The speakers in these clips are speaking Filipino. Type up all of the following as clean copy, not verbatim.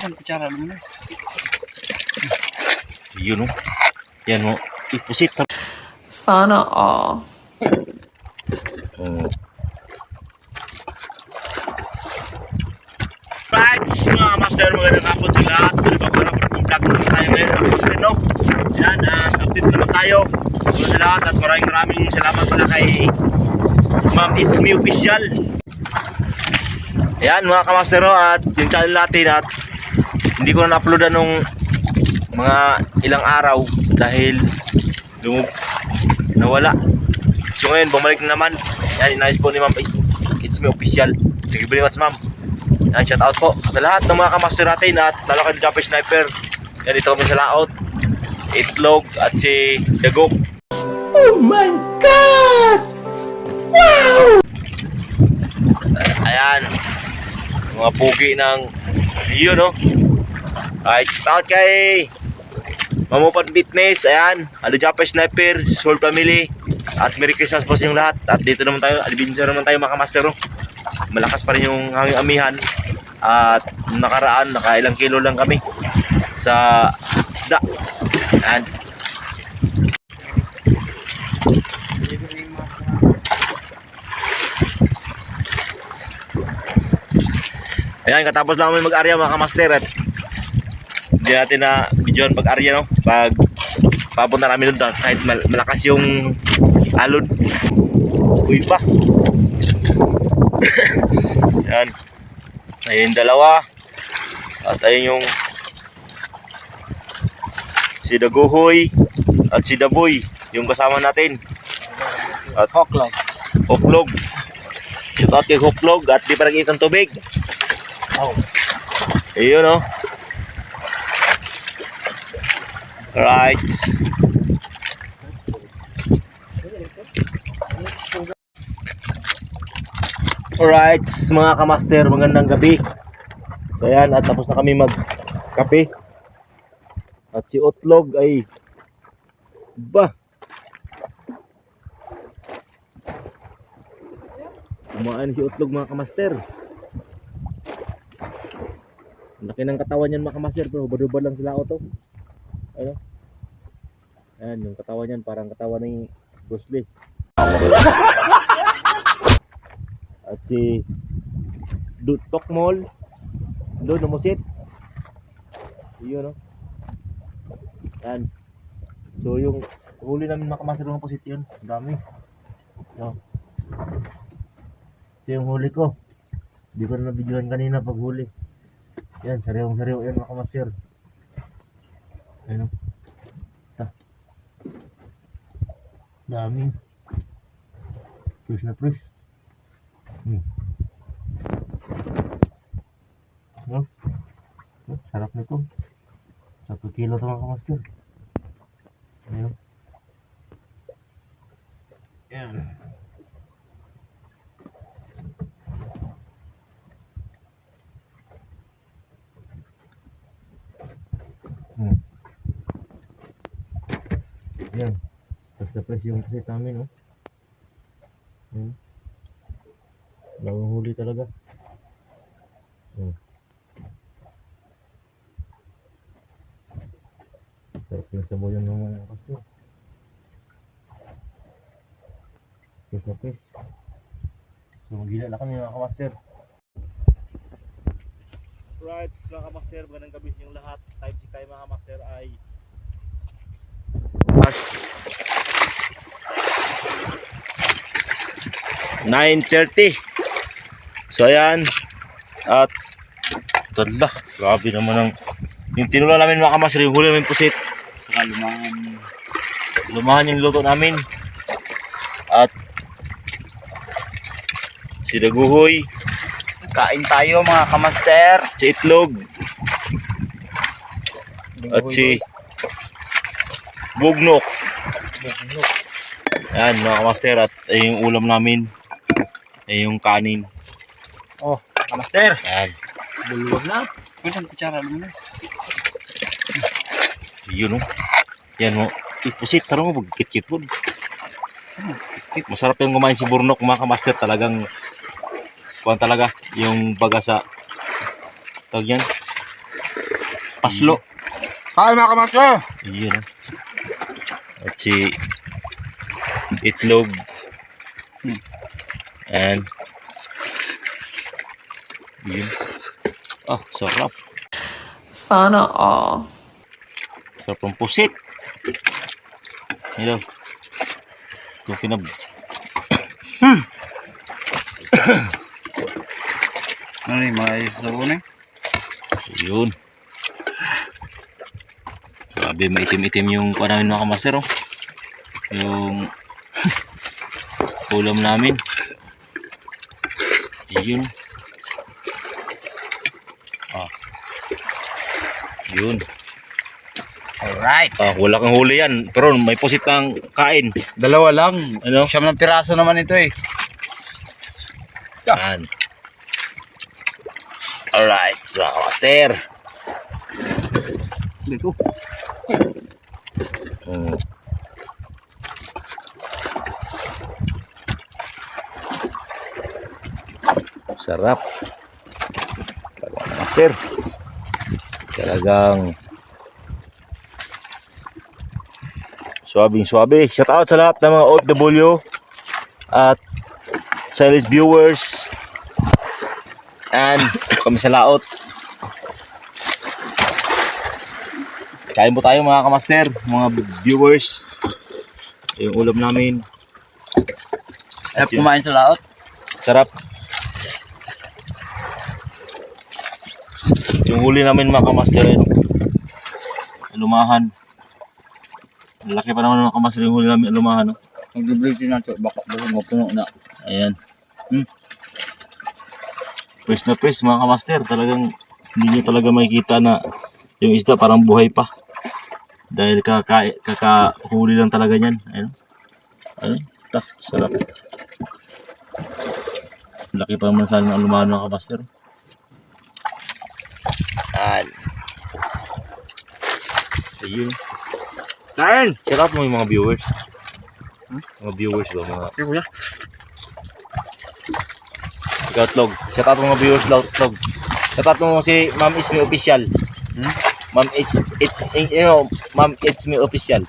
Ang kutsara mo na. Yun o. Yan o. Ipusit. Sana all. Right, mga master, magandang hapon sa lahat. Para vlog naman tayo ngayon, mga master, no? Yan, update naman tayo sa lahat at maraming salamat pala kay Ma'am It's Me Official. Ayan mga kamaster, no? At yung channel natin at hindi ko na na-uploadan nung mga ilang araw dahil nawala. So ngayon, bumalik na naman. Yan, inayos po ni Ma'am It's Me Official. Thank you very much, Ma'am. Yan, shout out po sa lahat ng mga kamaster natin at lalo kay Jumpy Sniper. Yan, dito kami sa laot. Itlog at si Dagok. Oh my God! Wow! Ayan, mga pugi ng yun, no? Alright, shout out kay Mamupan Fitness. Ayan, Alo Jumpy Sniper, Soul Family. At Merry Christmas po sa inyong lahat. At dito naman tayo, adventure naman tayo mga kamaster, no? Malakas pa rin yung hanging amihan. At nakaraan, nakailang kilo lang kami sa isda. And ayan, katapos lang kami mag-arya mga kamaster. At hindi natin na videoan pag-arya, no? Pag papunta namin doon kahit malakas yung alon. Uy pa. Yan. Ayun dalawa. At ayun yung si Daguhoy at si Daboy, yung kasama natin. At Hoklog. Hoklog. Shout out kay Hoklog at di pa nag-iit ng tubig. Oh. Ayun, no? Right. Alright, mga kamaster, magandang gabi. So ayan, at tapos na kami magkape. At si Otlog ay kumain si Otlog mga kamaster. Laki ng katawan niyan mga kamaster, pero hubad-hubad lang sila auto. Ano? Ayan, yung katawan niyan parang katawan ni Bruce Lee. At si Tokmol doon namusit. Yun, no? Yan. So yung huli namin makamaster ng pusit yun. Ang dami, no? Ito yung huli ko. Hindi ko na nabidyoan kanina pag huli. Yan, sariwang yan makamaster. Ayun, no? Dami. Fresh na fresh. No? Sarap nito. 1 kilo ito mga kamaster. Ayun. Yan. Yan. Tapos yung pusit namin, no? Bagong huli talaga. Sarap yung saboyan ng mga kasto. Okay. So magila na kami mga kamaster. Right, mga kamaster, magandang gabi sa inyong lahat. Time si kayo mga kamaster ay as 9:30. So ayan. At tala, grabe naman ang yung tinula namin mga kamaster, yung huli namin pusit. Saka lumahan yung luto namin. At si Daguhoy. Kain tayo mga kamaster. Si Itlog. At si Bugnok. Ayan mga kamaster. At yung ulam namin ay yung kanin. Oh, kamaster. Ayan. Buluwag na. Ang kutsara mo na. Yun, no? Yan, no? Ipusit. Tarong mo, kit-kit po. Masarap yung kumain si Burnok mga kamaster. Talagang kuwan talaga yung baga sa tawag yan, Paslo. Kain mga kamaster. Yun. At si itlog. And yun. Ah, sarap. Sana all. Sarap ng pusit. Yun. Yung pinab... Ano yung mga isasabunin? Yun. Grabe, maitim-itim yung kuha namin mga kamaster, oh. Yung ulam namin. Yun. Ah. Yun. Alright. Ah, wala kang huli yan. Pero may pusit ng kain. Dalawa lang. Ano? Siyam ng piraso naman ito eh. Yan. Alright, so mga kamaster. Dito. Mm. Sarap. Mga master. Talagang suwabing-suwabe. Shout out sa lahat ng mga OFW at Silas viewers and kami sa laot. Kain po tayo mga kamaster, mga viewers. Yung ulam namin. Ay, kumain sa laot. Sarap. Yung huli namin mga kamaster, alumahan. Laki pa naman mga kamaster yung huli namin, alumahan. No? Mag-debriefing na ito. Baka mapuno na. Ayan. Fresh na fresh mga kamaster. Talagang hindi nyo talaga makikita na yung isda parang buhay pa. Dahil kakahuli lang talaga yan. Ayan. Ayan. Tak, sarap. Laki pa naman sana ng alumahan mga kamaster. Ayan. Ayun. Kain! Shout out mo yung mga viewers. Mga viewers ba? Mga... Kuya. Ikaw, Tlog. Shout out mga viewers, Tlog. Shout out mo si Ma'am It's Me Official. Ma'am Ma'am It's Me Official.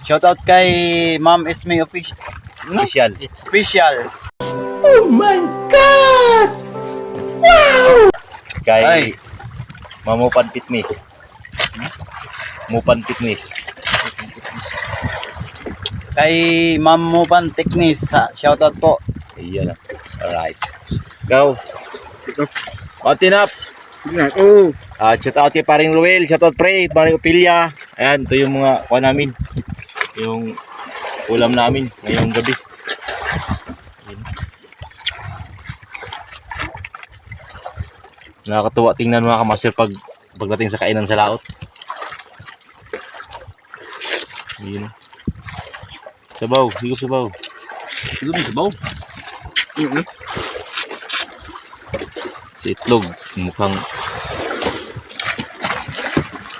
Shout out kay Ma'am Isme Official. Official. It's official. Oh my God! Wow! Kay Ay. Mamupan Fitness. Mupan Fitness. Kay Ma'am Mupan Techniques. Shout out po. Ayan. Alright. Go. Kontin up. Oh. Shout out kay paring Ruel. Shout out pre. Paring Opilia. Ayan. Ito yung mga kuha namin. Yung ulam namin ngayong gabi. Ayan. Nakakatuwa tingnan mga kamaster pagdating sa kainan sa laot. Ayan. Sabaw. Higop sabaw. Ito mo sabaw. Si itlog. Mukhang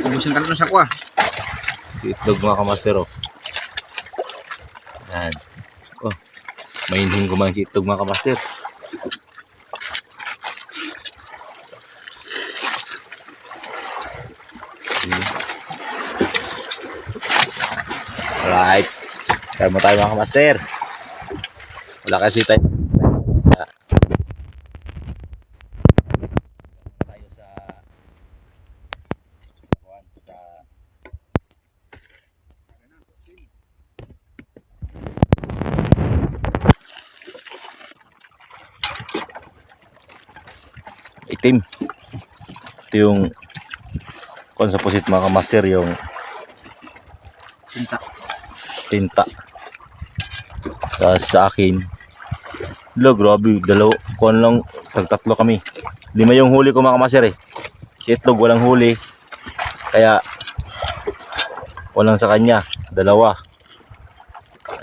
Ubusin ka na sa kwa. si itlog mga kamaster. Oh. Ayan. Oh. Mainhin kumain si itlog mga kamaster. Alright. Kaya mo tayo mga kamaster. Wala kasi tayo. Tayo sa itim. Ito yung kung sa pusit mga kamaster yung tinta sa akin lo grabe dalawa kuan lang tatlo kami 5 yung huli ko mga kamaster eh si itlog walang huli kaya walang sa kanya 2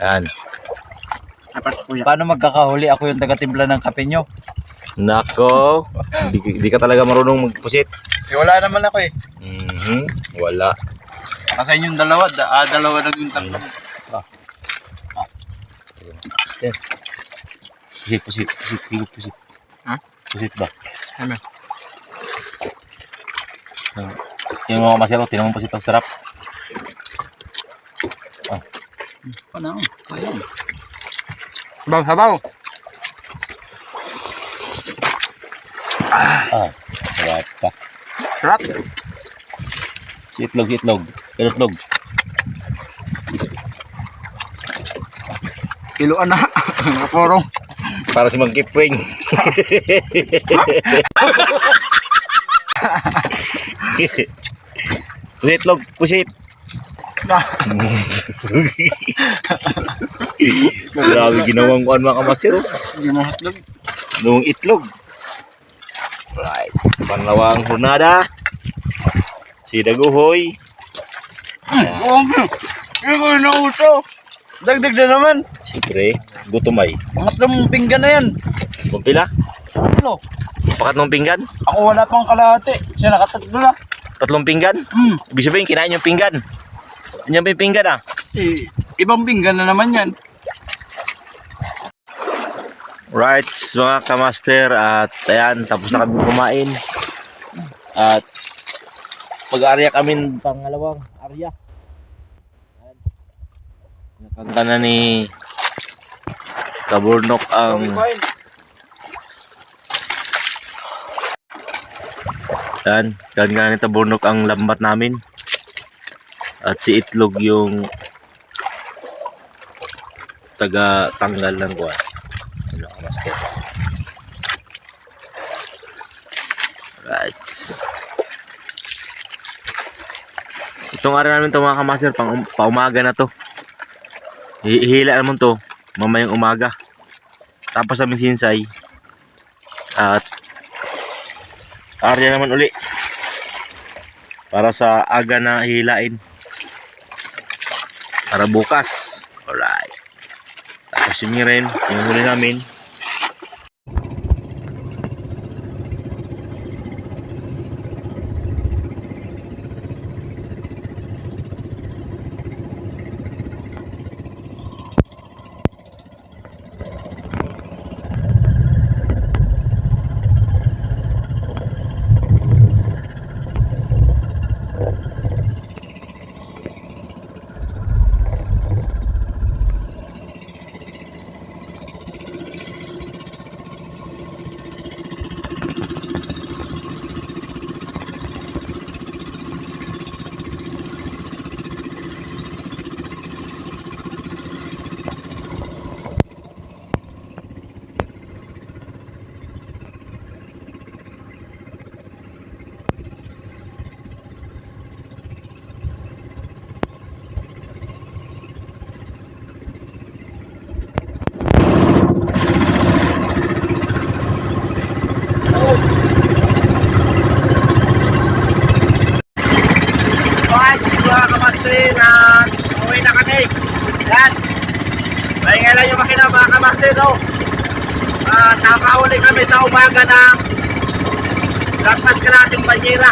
ayan Paano magkakahuli? Ako yung taga-timpla ng kape nyo. nako di ka talaga marunong magpusit Wala naman ako eh. Wala Kasi yung dalawa, dalawa lang yung tatlo. Pusit. Higop pusit. Ha? Pusit ba? Ano? Yung mga masero, tinamon po ito. Sarap. Ano? Ayun. Sabaw. Sarap pa. Sarap. Itlog. Itlog. Kiloan na. Nakaporong. Para si Mang Kipwing. Pusit. Grabe ginawang kuan mga kamasero. Ginahatlog. Nung itlog. Right. Panlawang hurnada. Si Daguhoy. Ikaw na uso. Dagdag na naman. Siyempre, gutomay. Pangatlong pinggan na yan. Kung pila? Ano? Pakatlong pinggan? Ako wala pang kalahati. Siya nakatatlo na. 3 pinggan? Ibig sabihin, kinain yung pinggan. Yan ba yung pinggan ah? Ibang pinggan na naman yan. Right, mga kamaster. At ayan, tapos na kami kumain. At mag-arya kami pangalawang arya. Nakanta na ni Kaburnok ang kanta ni Kaburnok ang lambat namin. At si Itlog yung taga-tanggal ng kuwan. Ano ka, master? Right. Itong araw namin ito mga kamaster, paumaga na to. Hihila naman to mamayang umaga. Tapos namin sinsay. At arya naman uli. Para sa aga na hilain. Para bukas. Alright. Tapos yun rin, yung huli namin. Uwi na kami. Yan. Maingay lang yung makina mga kamaster, no? Nakahuli kami sa umaga ng Lagpas Kalating Banyera.